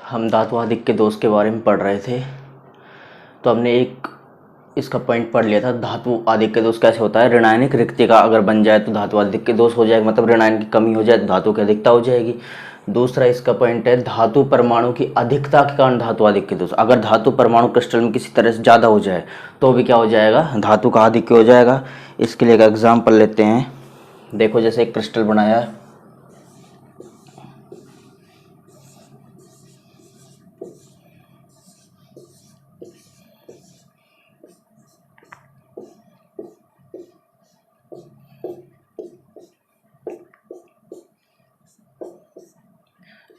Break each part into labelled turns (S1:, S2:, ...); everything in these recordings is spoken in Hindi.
S1: हम धातु आदिक के दोष के बारे में पढ़ रहे थे। तो हमने एक इसका पॉइंट पढ़ लिया था, धातु आदिक के दोष कैसे होता है। ऋणायनिक रिक्तिका अगर बन जाए तो धातु आदिक के दोष हो जाएगा, मतलब ऋणायन की कमी हो जाए तो धातु की अधिकता हो जाएगी। दूसरा इसका पॉइंट है धातु परमाणु की अधिकता के कारण धातु आदिक के दोष। अगर धातु परमाणु क्रिस्टल में किसी तरह से ज़्यादा हो जाए तो भी क्या हो जाएगा, धातु का आधिक्य हो जाएगा। इसके लिए एक एग्जाम्पल लेते हैं। देखो जैसे एक क्रिस्टल बनाया,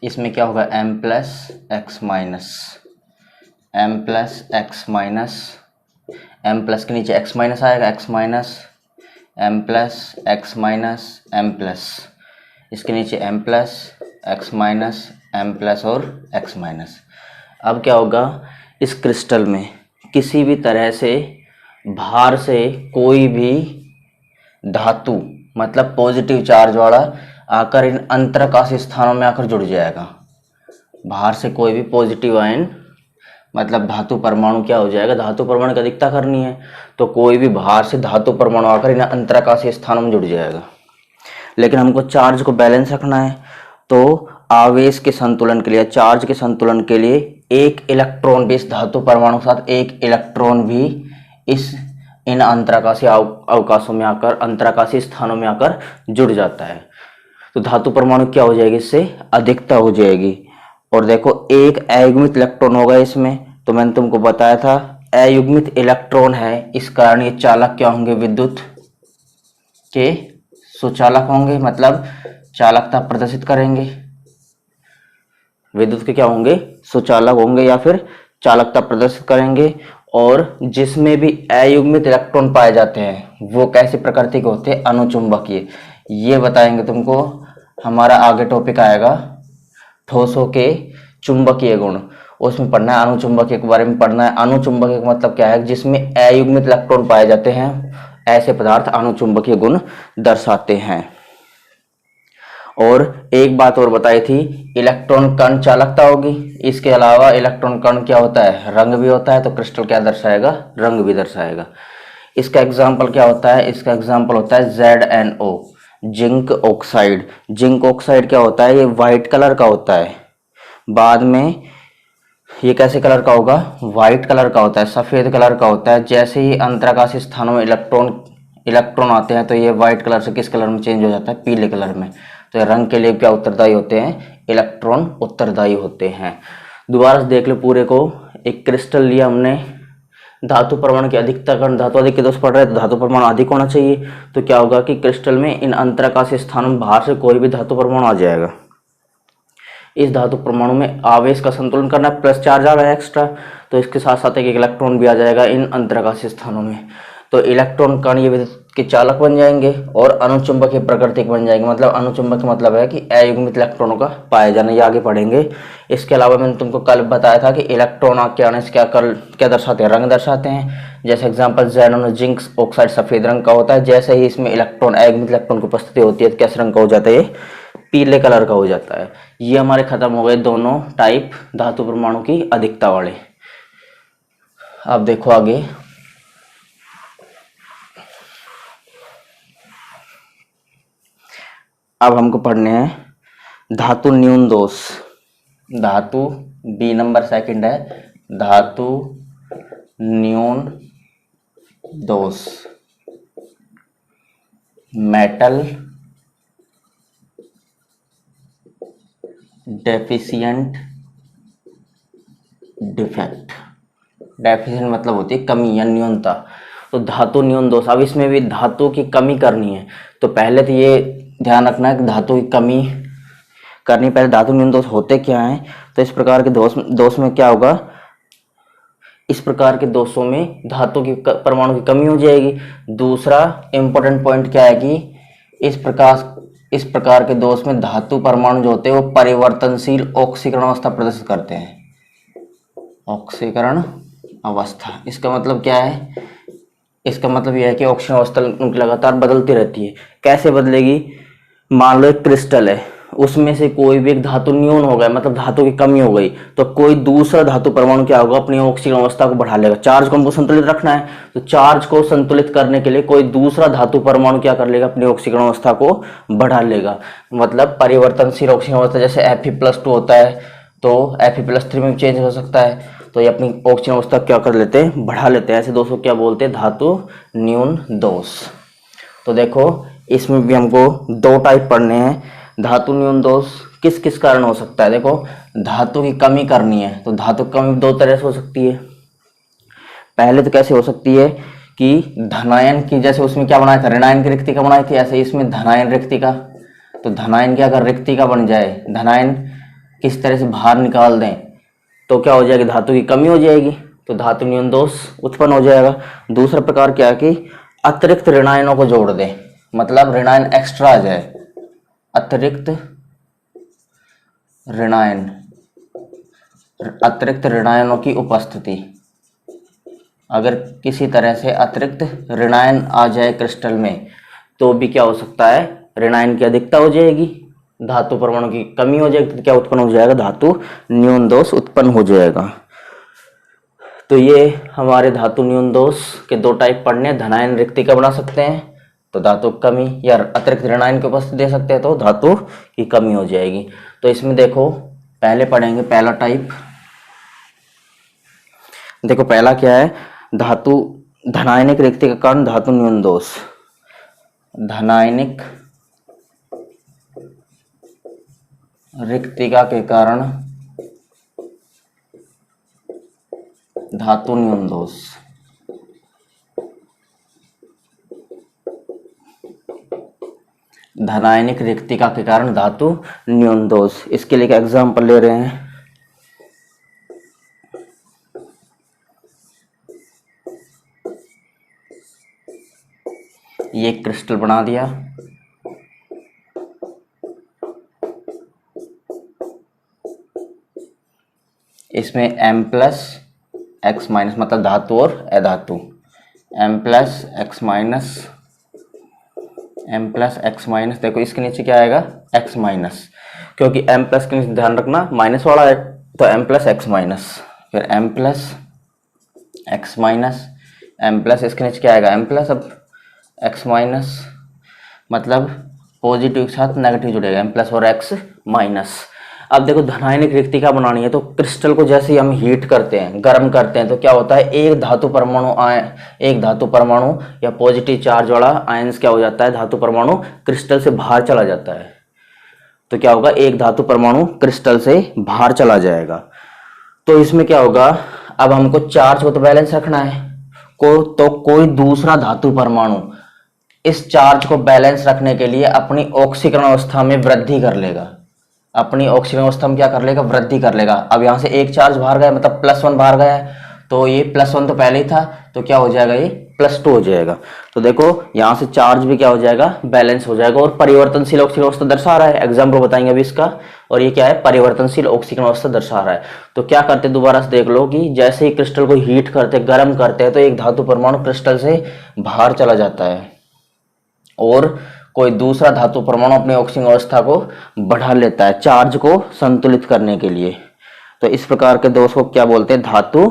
S1: इसमें क्या होगा m plus X minus M plus के नीचे x माइनस आएगा, x minus M plus X minus M plus, इसके नीचे m plus X minus M plus और x माइनस। अब क्या होगा, इस क्रिस्टल में किसी भी तरह से बाहर से कोई भी धातु मतलब पॉजिटिव चार्ज वाला आकर इन अंतराकाशीय स्थानों में आकर जुड़ जाएगा। बाहर से कोई भी पॉजिटिव आयन मतलब धातु परमाणु क्या हो जाएगा, धातु परमाणु की अधिकता करनी है तो कोई भी बाहर से धातु परमाणु आकर इन अंतराकाशीय स्थानों में जुड़ जाएगा। लेकिन हमको चार्ज को बैलेंस रखना है, तो आवेश के संतुलन के लिए, चार्ज के संतुलन के लिए एक इलेक्ट्रॉन भी इस धातु परमाणु के साथ एक इलेक्ट्रॉन भी इन अंतराकाशीय अवकाशों में आकर, अंतराकाशीय स्थानों में आकर जुड़ जाता है। तो धातु परमाणु क्या हो जाएगी, इससे अधिकता हो जाएगी। और देखो एक अयुग्मित इलेक्ट्रॉन होगा इसमें, तो मैंने तुमको बताया था अयुग्मित इलेक्ट्रॉन है, इस कारण ये चालक क्या होंगे, विद्युत के सुचालक होंगे, मतलब चालकता प्रदर्शित करेंगे। विद्युत के क्या होंगे, सुचालक होंगे या फिर चालकता प्रदर्शित करेंगे। और जिसमें भी अयुग्मित इलेक्ट्रॉन पाए जाते हैं वो कैसे प्रकृति के होते हैं, अणुचुंबकीय। ये बताएंगे तुमको, हमारा आगे टॉपिक आएगा ठोसों के चुंबकीय गुण, उसमें पढ़ना है। अणुचुंबकीय के बारे में पढ़ना है। अणुचुंबकीय का मतलब क्या है, जिसमें अयुग्मित इलेक्ट्रॉन पाए जाते हैं ऐसे पदार्थ अणुचुंबकीय गुण दर्शाते हैं। और एक बात और बताई थी, इलेक्ट्रॉन कण चालकता होगी। इसके अलावा इलेक्ट्रॉन कण क्या होता है, रंग भी होता है। तो क्रिस्टल क्या दर्शाएगा, रंग भी दर्शाएगा। इसका एग्जाम्पल क्या होता है, इसका एग्जाम्पल होता है ZnO, zinc oxide. Zinc oxide क्या होता है, ये व्हाइट कलर का होता है। बाद में ये कैसे कलर का होगा, व्हाइट कलर का होता है, सफेद कलर का होता है। जैसे ही अंतराकाशीय स्थानों में इलेक्ट्रॉन आते हैं तो ये व्हाइट कलर से किस कलर में चेंज हो जाता है, पीले कलर में। तो ये रंग के लिए क्या उत्तरदायी होते हैं, इलेक्ट्रॉन उत्तरदायी होते हैं। दोबारा से देख लो पूरे को। एक क्रिस्टल लिया हमने, धातु परमाणु की अधिकता कारण धातु अधिक के दोष पड़ रहे हैं, तो धातु परमाणु अधिक होना चाहिए। तो क्या होगा कि क्रिस्टल में इन अंतराकाशीय स्थानों में बाहर से कोई भी धातु परमाणु आ जाएगा। इस धातु परमाणु में आवेश का संतुलन करना, प्लस चार्ज आ रहा है एक्स्ट्रा, तो इसके साथ साथ एक इलेक्ट्रॉन भी आ जाएगा इन अंतराकाशीय स्थानों में। तो इलेक्ट्रॉन कण ये विद्युत के चालक बन जाएंगे और अणुचुंबकीय प्रकृति के बन जाएंगे। मतलब अणुचुंबक मतलब है कि अयुग्मित इलेक्ट्रॉनों का पाया जाना, ये आगे पढ़ेंगे। इसके अलावा मैंने तुमको कल बताया था कि इलेक्ट्रॉन आगे आने से क्या दर्शाते हैं, रंग दर्शाते हैं। जैसे एग्जाम्पल ज़ेनॉन जिंक ऑक्साइड सफेद रंग का होता है। जैसे ही इसमें इलेक्ट्रॉन, अयुग्मित इलेक्ट्रॉन की उपस्थिति होती है तो कैसे रंग का हो जाता है, ये पीले कलर का हो जाता है। ये हमारे खत्म हो गए दोनों टाइप धातु परमाणु की अधिकता वाले। अब देखो आगे, अब हमको पढ़ने हैं धातु न्यून दोष। धातु बी नंबर सेकंड है, धातु न्यून दोष। Metal deficient defect. डेफिशिएंट मतलब होती है कमी या न्यूनता। तो धातु न्यून दोष, अब इसमें भी धातु की कमी करनी है। तो पहले तो ये ध्यान रखना है कि धातु की कमी करनी, पहले धातु न्यून दोष होते क्या हैं। तो इस प्रकार के दोष में क्या होगा, इस प्रकार के दोषों में धातु की परमाणु की कमी हो जाएगी। दूसरा इंपॉर्टेंट पॉइंट क्या है कि इस प्रकार के दोष में धातु परमाणु जो होते हैं वो परिवर्तनशील ऑक्सीकरण अवस्था प्रदर्शित करते हैं। ऑक्सीकरण अवस्था, इसका मतलब क्या है, इसका मतलब यह है कि ऑक्सीजन अवस्था उनकी लगातार बदलती रहती है। कैसे बदलेगी, मान लो एक क्रिस्टल है, उसमें से कोई भी एक धातु न्यून हो गया, मतलब धातु की कमी हो गई, तो कोई दूसरा धातु परमाणु क्या होगा, अपनी ऑक्सीजन अवस्था को बढ़ा लेगा। चार्ज को हमको संतुलित रखना है, तो चार्ज को संतुलित करने के लिए कोई दूसरा धातु परमाणु क्या कर लेगा, अपनी ऑक्सीजन अवस्था को बढ़ा लेगा। मतलब परिवर्तनशील ऑक्सीजन अवस्था, जैसे Fe+2 होता है तो Fe+3 में चेंज हो सकता है, तो ये अपनी ऑक्सीजन अवस्था क्या कर लेते हैं, बढ़ा लेते हैं। ऐसे दोस्तों क्या बोलते हैं, धातु न्यून दोष। तो देखो इसमें भी हमको दो टाइप पढ़ने हैं। धातु न्यून दोष किस किस कारण हो सकता है, देखो धातु की कमी करनी है तो धातु की कमी दो तरह से हो सकती है। पहले तो कैसे हो सकती है कि धनायन की, जैसे उसमें क्या बनाया था, ऋणायन की रिक्तिका बनाई थी, ऐसे इसमें धनायन रिक्तिका। तो धनायन की अगर रिक्तिका बन जाए, धनायन किस तरह से बाहर निकाल दें तो क्या हो जाएगी, धातु की कमी हो जाएगी, तो धातु न्यून दोष उत्पन्न हो जाएगा। दूसरा प्रकार क्या है कि अतिरिक्त ऋणायनों को जोड़ दें, मतलब ऋणायन एक्स्ट्रा आ जाए, अतिरिक्त ऋणायनों की उपस्थिति। अगर किसी तरह से अतिरिक्त ऋणायन आ जाए क्रिस्टल में तो भी क्या हो सकता है, ऋणायन की अधिकता हो जाएगी, धातु परमाणु की कमी हो जाएगी, तो क्या उत्पन्न हो जाएगा, धातु न्यून दोष उत्पन्न हो जाएगा। तो ये हमारे धातु न्यून दोष के दो टाइप पढ़ने, धनायन रिक्तिका बना सकते हैं तो धातु कमी, या अतिरिक्त ऋणायन की उपस्थिति दे सकते हैं तो धातु की कमी हो जाएगी। तो इसमें देखो पहले पढ़ेंगे पहला टाइप। देखो पहला क्या है, धातु धनायनिक रिक्तिका के कारण धातु न्यून दोष। धनायनिक रिक्तिका के कारण धातु न्यून दोष। धनायनिक रिक्तिका के कारण धातु न्यून दोष। इसके लिए एक एग्जांपल ले रहे हैं। ये क्रिस्टल बना दिया, इसमें M+X- मतलब धातु और अधातु, M+X-, देखो इसके नीचे क्या आएगा, X-, क्योंकि M+ के नीचे ध्यान रखना माइनस वाला है तो M+X-, फिर M+X-, M+, इसके नीचे क्या आएगा, M+, अब X-, मतलब पॉजिटिव के साथ नेगेटिव जुड़ेगा, M+ और X-। अब देखो धनायनिक रिक्तिका बनानी है तो क्रिस्टल को जैसे ही हम हीट करते हैं, गर्म करते हैं, तो क्या होता है, एक धातु परमाणु या पॉजिटिव चार्ज वाला आयंस क्या हो जाता है, धातु परमाणु क्रिस्टल से बाहर चला जाता है। तो क्या होगा, एक धातु परमाणु क्रिस्टल से बाहर चला जाएगा। तो इसमें क्या होगा, अब हमको चार्ज को तो बैलेंस रखना है, तो कोई दूसरा धातु परमाणु इस चार्ज को बैलेंस रखने के लिए अपनी ऑक्सीकरण अवस्था में वृद्धि कर लेगा। अपनी ऑक्सीजन अवस्था में क्या कर लेगा, वृद्धि कर लेगा। अब यहाँ से एक चार्ज बाहर गया, मतलब +1 बाहर गया है, तो ये +1 तो पहले ही था, तो क्या हो जाएगा, ये +2 हो जाएगा। तो देखो यहाँ से चार्ज भी क्या हो जाएगा, बैलेंस हो जाएगा, और परिवर्तनशील ऑक्सीजन अवस्था दर्शा रहा है। एग्जाम्पल बताएंगे अभी इसका, और ये क्या है, परिवर्तनशील ऑक्सीजन अवस्था दर्शा रहा है। तो क्या करते, दोबारा से देख लो कि जैसे ही क्रिस्टल को हीट करते, गर्म करते हैं, तो एक धातु परमाणु क्रिस्टल से बाहर चला जाता है और कोई दूसरा धातु परमाणु अपनी ऑक्सीजन अवस्था को बढ़ा लेता है चार्ज को संतुलित करने के लिए। तो इस प्रकार के दोष को क्या बोलते हैं, धातु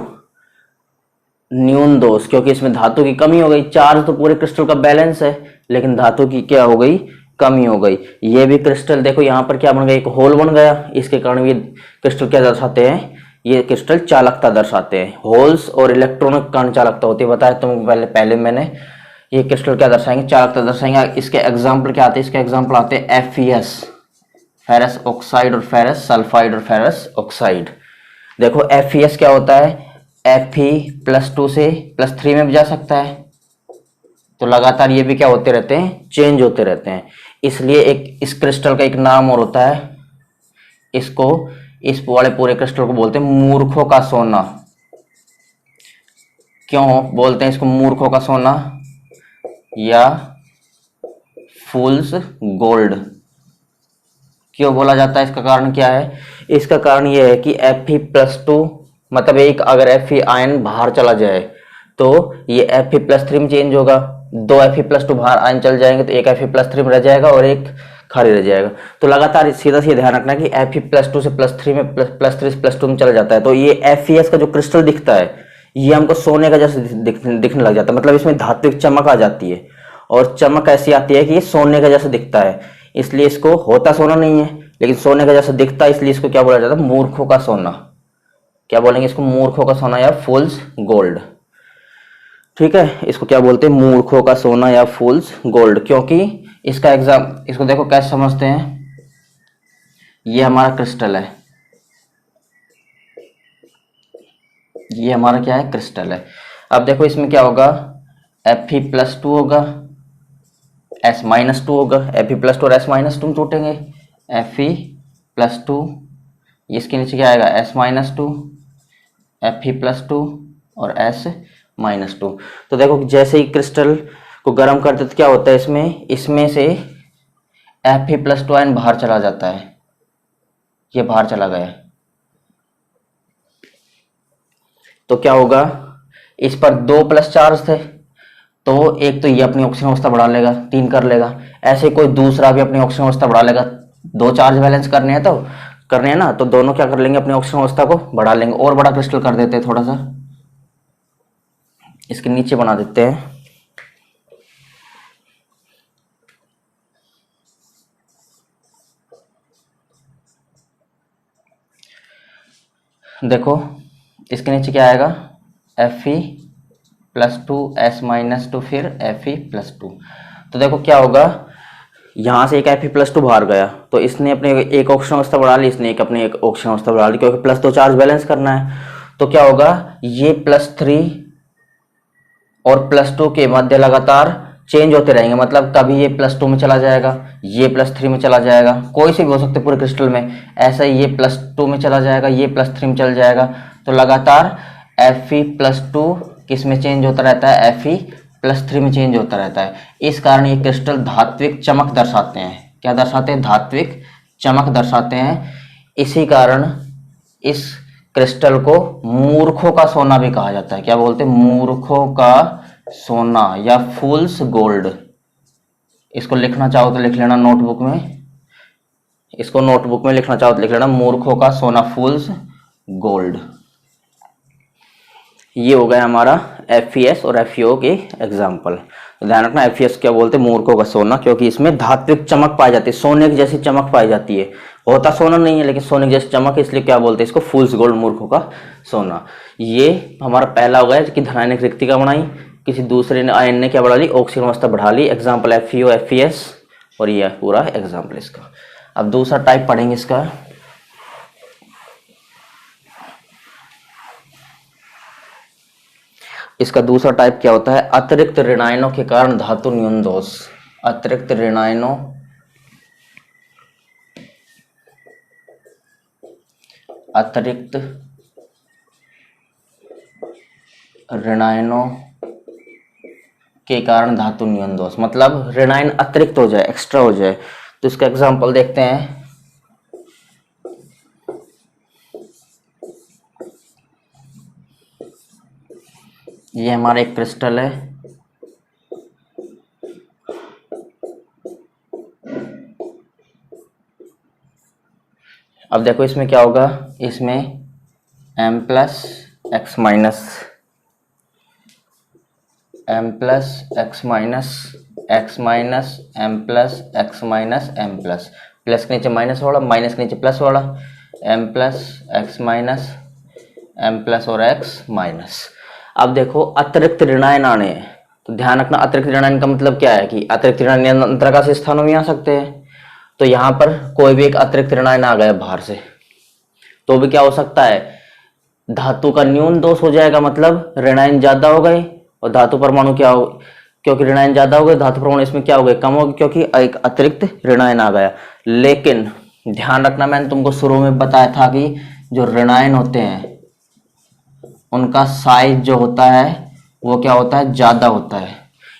S1: न्यून दोष, क्योंकि इसमें धातु की कमी हो गई। चार्ज तो पूरे क्रिस्टल का बैलेंस है, लेकिन धातु की क्या हो गई, कमी हो गई। ये भी क्रिस्टल देखो यहाँ पर क्या बन गया, एक होल बन गया, इसके कारण ये क्रिस्टल क्या दर्शाते हैं, ये क्रिस्टल चालकता दर्शाते हैं। होल्स और इलेक्ट्रॉनों के कारण चालकता होती है, बताया तुमको पहले मैंने। ये क्रिस्टल क्या दर्शाएंगे, चालकता दर्शाएंगे। इसके एग्जाम्पल क्या आते हैं, इसके एग्जाम्पल आते हैं FeS, फेरस ऑक्साइड, और फेरस सल्फाइड, और फेरस ऑक्साइड। देखो FeS क्या होता है, Fe+2 से +3 में भी जा सकता है, तो लगातार ये भी क्या होते रहते हैं, चेंज होते रहते हैं। इसलिए एक इस क्रिस्टल का एक नाम और होता है, इसको इस वाले पूरे क्रिस्टल को बोलते हैं मूर्खों का सोना। क्यों बोलते हैं इसको मूर्खों का सोना या फूल्स गोल्ड, क्यों बोला जाता है, इसका कारण क्या है, इसका कारण यह है कि Fe+2, मतलब एक अगर Fe आयन बाहर चला जाए तो ये Fe+3 में चेंज होगा। 2 Fe+2 बाहर आयन चल जाएंगे तो एक Fe+3 में रह जाएगा और एक खाली रह जाएगा। तो लगातार सीधा सीधा ध्यान रखना कि Fe+2 से +3 में +3 से +2 में चला जाता है। तो ये FeS का जो क्रिस्टल दिखता है ये हमको सोने का जैसे दिखने लग जाता है, मतलब इसमें धात्विक चमक आ जाती है और चमक ऐसी आती है कि ये सोने का जैसा दिखता है। इसलिए इसको, होता सोना नहीं है लेकिन सोने का जैसा दिखता है, इसलिए इसको क्या बोला जाता है? मूर्खों का सोना। क्या बोलेंगे इसको? मूर्खों का सोना या फूल्स गोल्ड। ठीक है, इसको क्या बोलते हैं? मूर्खों का सोना या फूल्स गोल्ड। क्योंकि इसका एग्जाम, इसको देखो कैसे समझते हैं। ये हमारा क्रिस्टल है, ये हमारा क्या है? क्रिस्टल है। अब देखो इसमें क्या होगा? Fe+2 होगा, S-2 होगा। Fe+2 और S-2 टूटेंगे। Fe+2, इसके नीचे क्या आएगा? S-2, Fe+2 और S-2। तो देखो जैसे ही क्रिस्टल को गर्म करते तो क्या होता है इसमें से Fe+2 आयन बाहर चला जाता है। ये बाहर चला गया तो क्या होगा? इस पर 2+ चार्ज थे, तो एक तो ये अपनी ऑक्सीजन अवस्था बढ़ा लेगा, 3 कर लेगा। ऐसे कोई दूसरा भी अपनी ऑक्सीजन अवस्था बढ़ा लेगा। 2 चार्ज बैलेंस करने हैं ना, तो दोनों क्या कर लेंगे? अपनी ऑक्सीजन अवस्था को बढ़ा लेंगे। और बड़ा क्रिस्टल कर देते हैं, थोड़ा सा इसके नीचे बना देते हैं। देखो इसके नीचे क्या आएगा? Fe+2 S-2 फिर Fe+2। तो देखो क्या होगा, यहां से एक Fe+2 बाहर गया तो इसने अपने एक ऑक्सीजन अवस्था बढ़ा ली, इसने अपनी एक ऑक्सीजन अवस्था बढ़ा ली, क्योंकि +2 चार्ज बैलेंस करना है। तो क्या होगा? ये +3 और +2 के मध्य लगातार चेंज होते रहेंगे, मतलब कभी ये +2 में चला जाएगा, ये +3 में चला जाएगा, कोई से भी हो सकते पूरे क्रिस्टल में। ऐसा ही ये +2 में चला जाएगा, ये +3 में चल जाएगा। तो लगातार Fe+2 किस में चेंज होता रहता है? Fe+3 में चेंज होता रहता है। इस कारण ये क्रिस्टल धात्विक चमक दर्शाते हैं। क्या दर्शाते हैं? धात्विक चमक दर्शाते हैं। इसी कारण इस क्रिस्टल को मूर्खों का सोना भी कहा जाता है। क्या बोलते हैं? मूर्खों का सोना या फूल्स गोल्ड। इसको लिखना चाहो तो लिख लेना नोटबुक में, इसको नोटबुक में लिखना चाहो तो लिख लेना, मूर्खों का सोना, फूल्स गोल्ड। ये हो गया हमारा FeS और FeO के एग्जाम्पल। तो ध्यान रखना, FeS क्या बोलते हैं? मूर्खों का सोना, क्योंकि इसमें धात्विक चमक पाई जाती है, सोने की जैसी चमक पाई जाती है। होता सोना नहीं है लेकिन सोने की जैसी चमक है, इसलिए क्या बोलते हैं इसको? फूल्स गोल्ड, मूर्खों का सोना। ये हमारा पहला हो गया कि धनायनिक रिक्तिका बनाई, किसी दूसरे ने आयन ने क्या बढ़ा ली? ऑक्सीजन अवस्था बढ़ा ली। एग्जाम्पल FeO FeS, और ये पूरा एग्जाम्पल इसका। अब दूसरा टाइप पढ़ेंगे इसका। इसका दूसरा टाइप क्या होता है? अतिरिक्त ऋणायनों के कारण धातु न्यून दोष। अतिरिक्त ऋणायनों के कारण धातु न्यून दोष, मतलब ऋणायन अतिरिक्त हो जाए, एक्स्ट्रा हो जाए। तो इसका एग्जांपल देखते हैं। ये हमारा एक क्रिस्टल है, अब देखो इसमें क्या होगा? इसमें M+X- M+X- M+X- M+, plus के नीचे माइनस वाला, माइनस के नीचे प्लस वाला, M+X-, M+ और X-। अब देखो अतिरिक्त ऋणायन आने हैं, तो ध्यान रखना अतिरिक्त ऋणायन का मतलब क्या है कि अतिरिक्त ऋणायन अंतराकाश स्थानों में आ सकते हैं। तो यहाँ पर कोई भी एक अतिरिक्त ऋणायन आ गया बाहर से, तो भी क्या हो सकता है? धातु का न्यून दोष हो जाएगा, मतलब ऋणायन ज्यादा हो गए और धातु परमाणु क्या हो, क्योंकि ऋणायन ज्यादा हो गए, धातु परमाणु इसमें क्या हो गए? कम हो गए, क्योंकि एक अतिरिक्त ऋणायन आ गया। लेकिन ध्यान रखना, मैंने तुमको शुरू में बताया था कि जो ऋणायन होते हैं उनका साइज जो होता है वो क्या होता है? ज्यादा होता है।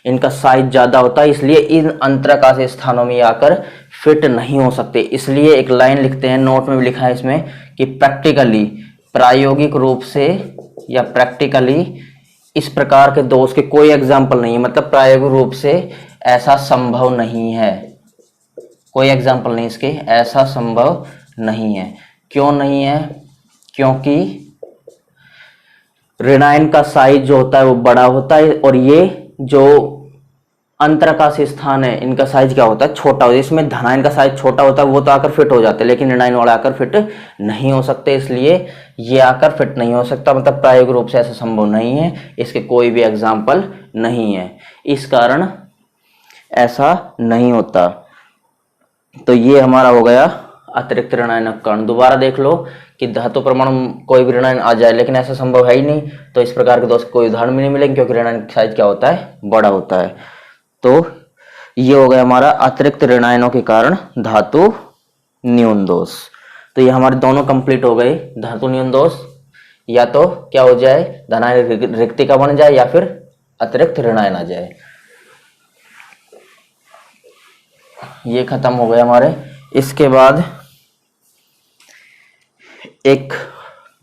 S1: इनका साइज ज्यादा होता है, इसलिए इन अंतराकाशीय स्थानों में आकर फिट नहीं हो सकते। इसलिए एक लाइन लिखते हैं, नोट में भी लिखा है इसमें कि प्रैक्टिकली, प्रायोगिक रूप से या प्रैक्टिकली इस प्रकार के दोष के कोई एग्जाम्पल नहीं है, मतलब प्रायोगिक रूप से ऐसा संभव नहीं है। कोई एग्जाम्पल नहीं इसके, ऐसा संभव नहीं है। क्यों नहीं है? क्योंकि ऋणायन का साइज जो होता है वो बड़ा होता है, और ये जो अंतराकाशीय स्थान है इनका साइज क्या होता है? छोटा होता है। इसमें धनायन का साइज छोटा होता है, वो तो आकर फिट हो जाते हैं, लेकिन ऋणायन वाला आकर फिट नहीं हो सकते, इसलिए ये आकर फिट नहीं हो सकता, मतलब प्रायोगिक रूप से ऐसा संभव नहीं है। इसके कोई भी एग्जाम्पल नहीं है, इस कारण ऐसा नहीं होता। तो ये हमारा हो गया अतिरिक्त ऋणायनक कण। दोबारा देख लो कि धातु परमाणु कोई भी ऋणायन आ जाए, लेकिन ऐसा संभव है ही नहीं, तो इस प्रकार के दोस्त कोई उदाहरण भी नहीं मिलेंगे, क्योंकि ऋणायन का साइज क्या होता है? बड़ा होता है। तो ये हो गया हमारा अतिरिक्त ऋणायनों के कारण धातु न्यून दोष। तो ये हमारे दोनों कंप्लीट हो गए। धातु न्यून दोष या तो क्या हो जाए? धनायन रिक्तिका बन जाए, या फिर अतिरिक्त ऋणायन आ जाए। ये खत्म हो गए हमारे। इसके बाद एक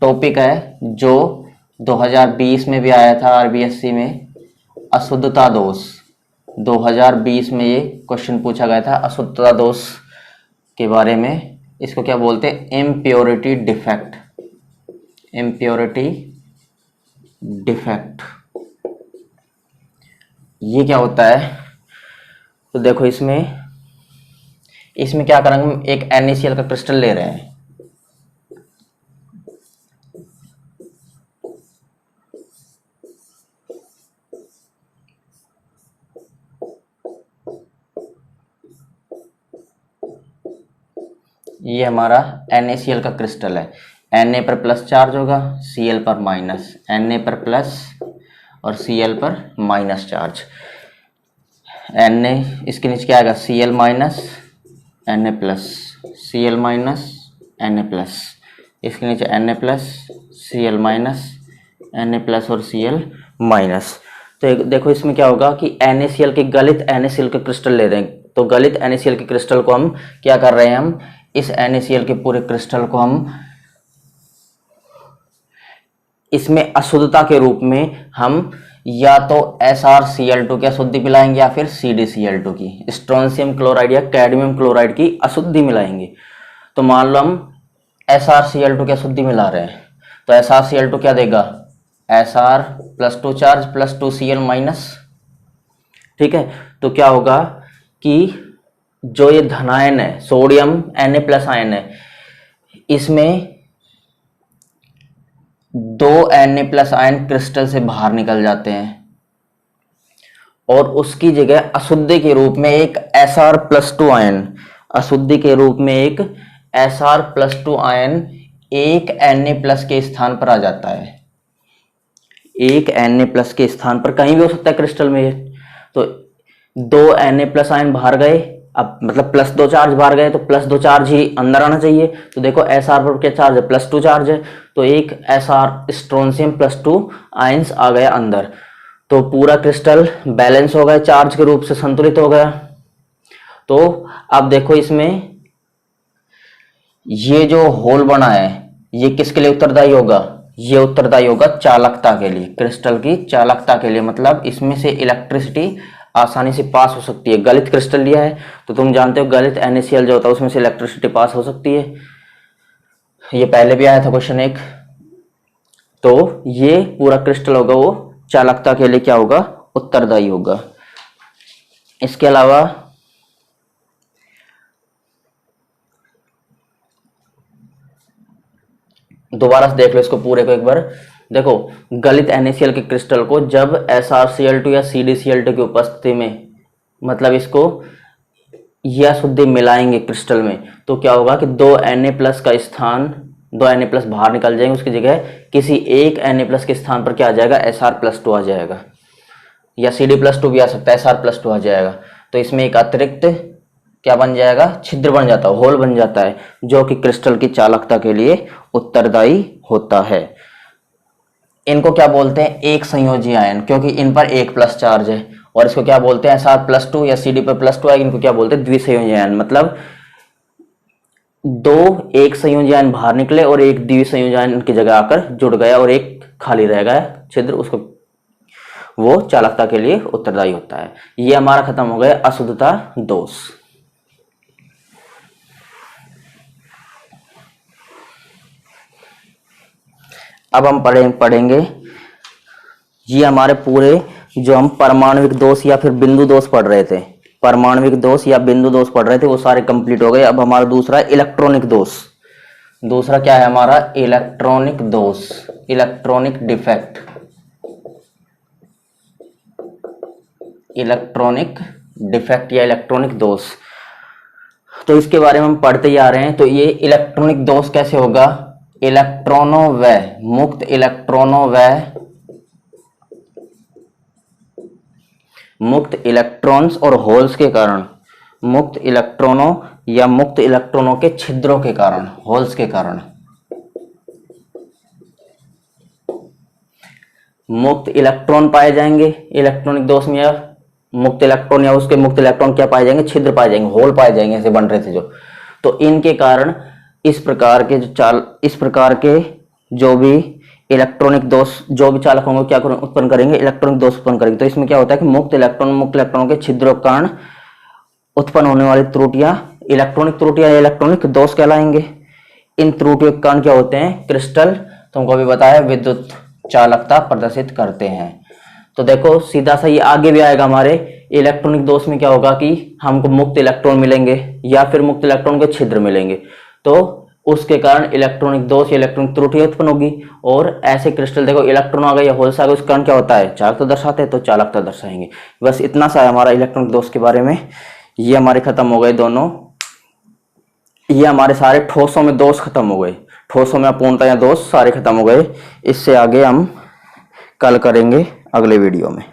S1: टॉपिक है जो 2020 में भी आया था आरबीएससी में, अशुद्धता दोष। 2020 में ये क्वेश्चन पूछा गया था अशुद्धता दोष के बारे में। इसको क्या बोलते हैं? Impurity defect. इम्प्योरिटी डिफेक्ट ये क्या होता है? तो देखो इसमें क्या करेंगे, एक NaCl का क्रिस्टल ले रहे हैं, ये हमारा NaCl का क्रिस्टल है। Na पर प्लस चार्ज होगा, Cl पर माइनस, Na पर प्लस और Cl पर माइनस चार्ज। Na इसके नीचे क्या आएगा? Cl minus Na plus, Cl minus Na plus, इसके नीचे Na plus, Cl minus, Na plus और Cl माइनस। तो देखो इसमें क्या होगा कि NaCl के गलित NaCl के क्रिस्टल ले रहे हैं। तो गलित NaCl के क्रिस्टल को हम क्या कर रहे हैं? हम इस NaCl के पूरे क्रिस्टल को हम इसमें अशुद्धता के रूप में हम या तो SrCl2 की अशुद्धि मिलाएंगे, या फिर CdCl2 की, स्ट्रोंशियम क्लोराइड या कैडमियम क्लोराइड की अशुद्धि मिलाएंगे। तो मान लो हम SrCl2 की अशुद्धि मिला रहे हैं, तो SrCl2 क्या देगा? Sr plus 2 charge plus 2Cl minus. ठीक है, तो क्या होगा कि जो ये धनायन है, सोडियम Na प्लस आयन है, इसमें 2 Na प्लस आयन क्रिस्टल से बाहर निकल जाते हैं, और उसकी जगह अशुद्धि के रूप में एक Sr प्लस 2 आयन, अशुद्धि के रूप में एक Sr प्लस 2 आयन एक Na प्लस के स्थान पर आ जाता है। एक Na प्लस के स्थान पर कहीं भी हो सकता है क्रिस्टल में। तो 2 Na प्लस आयन बाहर गए, अब मतलब प्लस 2 चार्ज बाहर गए, तो प्लस 2 चार्ज ही अंदर आना चाहिए। तो देखो Sr पर क्या चार्ज है? प्लस 2 चार्ज है, तो एक Sr स्ट्रोंशियम प्लस 2 आयंस आ गया अंदर, तो पूरा क्रिस्टल बैलेंस हो गया, चार्ज के रूप से संतुलित हो गया। तो अब देखो इसमें ये जो होल बना है ये किसके लिए उत्तरदायी होगा? ये उत्तरदायी होगा चालकता के लिए, क्रिस्टल की चालकता के लिए, मतलब इसमें से इलेक्ट्रिसिटी आसानी से पास हो सकती है। गलित क्रिस्टल लिया है तो तुम जानते हो गलित NaCl जो होता है उसमें से इलेक्ट्रिसिटी पास हो सकती है, ये पहले भी आया था क्वेश्चन एक। तो ये पूरा क्रिस्टल होगा वो चालकता के लिए क्या होगा? उत्तरदायी होगा। इसके अलावा दोबारा से देख लो इसको पूरे को एक बार। देखो गलित NaCl के क्रिस्टल को जब SrCl2 या CdCl2 की उपस्थिति में, मतलब इसको यह अशुद्धि मिलाएंगे क्रिस्टल में, तो क्या होगा कि 2 Na प्लस का स्थान, 2 Na प्लस बाहर निकल जाएंगे, उसकी जगह किसी एक Na प्लस के स्थान पर क्या आ जाएगा? Sr प्लस 2 आ जाएगा, या Cd प्लस 2 भी आ सकता है, Sr प्लस 2 आ जाएगा। तो इसमें एक अतिरिक्त क्या बन जाएगा? छिद्र बन जाता है, होल बन जाता है, जो कि क्रिस्टल की चालकता के लिए उत्तरदायी होता है। इनको क्या बोलते हैं? एक संयोजी आयन, क्योंकि इन पर एक प्लस चार्ज है। और इसको क्या बोलते हैं? Sr प्लस 2 या Cd पर प्लस 2 है, इनको क्या बोलते हैं? द्विसंयोजी आयन। मतलब 2 एक संयोजी आयन बाहर निकले और एक द्विसंयोजी आयन की जगह आकर जुड़ गया, और एक खाली रह गया छिद्र, उसको वो चालकता के लिए उत्तरदायी होता है। ये हमारा खत्म हो गया अशुद्धता दोष। अब हम पढ़ेंगे ये हमारे पूरे जो हम परमाणविक दोष या फिर बिंदु दोष पढ़ रहे थे, परमाणविक दोष या बिंदु दोष पढ़ रहे थे, वो सारे कंप्लीट हो गए। अब हमारा दूसरा इलेक्ट्रॉनिक दोष, दूसरा क्या है हमारा इलेक्ट्रॉनिक दोष, इलेक्ट्रॉनिक डिफेक्ट, इलेक्ट्रॉनिक डिफेक्ट या इलेक्ट्रॉनिक दोष। तो इसके बारे में हम पढ़ते ही आ रहे हैं। तो ये इलेक्ट्रॉनिक दोष कैसे होगा, इलेक्ट्रॉनों व मुक्त इलेक्ट्रॉनों व मुक्त इलेक्ट्रॉन्स और होल्स के कारण, मुक्त इलेक्ट्रॉनों या मुक्त इलेक्ट्रॉनों के छिद्रों के कारण, होल्स के कारण, मुक्त इलेक्ट्रॉन पाए जाएंगे इलेक्ट्रॉनिक दोष में, या मुक्त इलेक्ट्रॉन या उसके मुक्त इलेक्ट्रॉन क्या पाए जाएंगे, छिद्र पाए जाएंगे, होल पाए जाएंगे, ऐसे बन रहे थे जो। तो इनके कारण इस प्रकार के जो भी इलेक्ट्रॉनिक दोष, जो भी चालक होंगे क्या उत्पन्न करेंगे, इलेक्ट्रॉनिक दोष उत्पन्न करेंगे। तो इसमें क्या होता है कि मुक्त इलेक्ट्रॉनों के छिद्रों के कारण उत्पन्न होने वाली त्रुटियां इलेक्ट्रॉनिक त्रुटियां या इलेक्ट्रॉनिक दोष कहलाएंगे। इन त्रुटियों के कारण क्या होते हैं, क्रिस्टल तुमको अभी बताया विद्युत चालकता प्रदर्शित करते हैं। तो देखो सीधा सा ये आगे भी आएगा, हमारे इलेक्ट्रॉनिक दोष में क्या होगा कि हमको मुक्त इलेक्ट्रॉन मिलेंगे या फिर मुक्त इलेक्ट्रॉन के छिद्र मिलेंगे, तो उसके कारण इलेक्ट्रॉनिक दोष या इलेक्ट्रॉनिक त्रुटि उत्पन्न होगी। और ऐसे क्रिस्टल देखो इलेक्ट्रॉन आ गए या होल्स आ गए, उसके कारण क्या होता है, चालकता दर्शाते हैं, तो चालकता दर्शाएंगे। बस इतना सा है हमारा इलेक्ट्रॉनिक दोष के बारे में। ये हमारे खत्म हो गए दोनों, ये हमारे सारे ठोसों में दोष खत्म हो गए, ठोसों में अपूर्णता या दोष सारे खत्म हो गए। इससे आगे हम कल करेंगे अगले वीडियो में।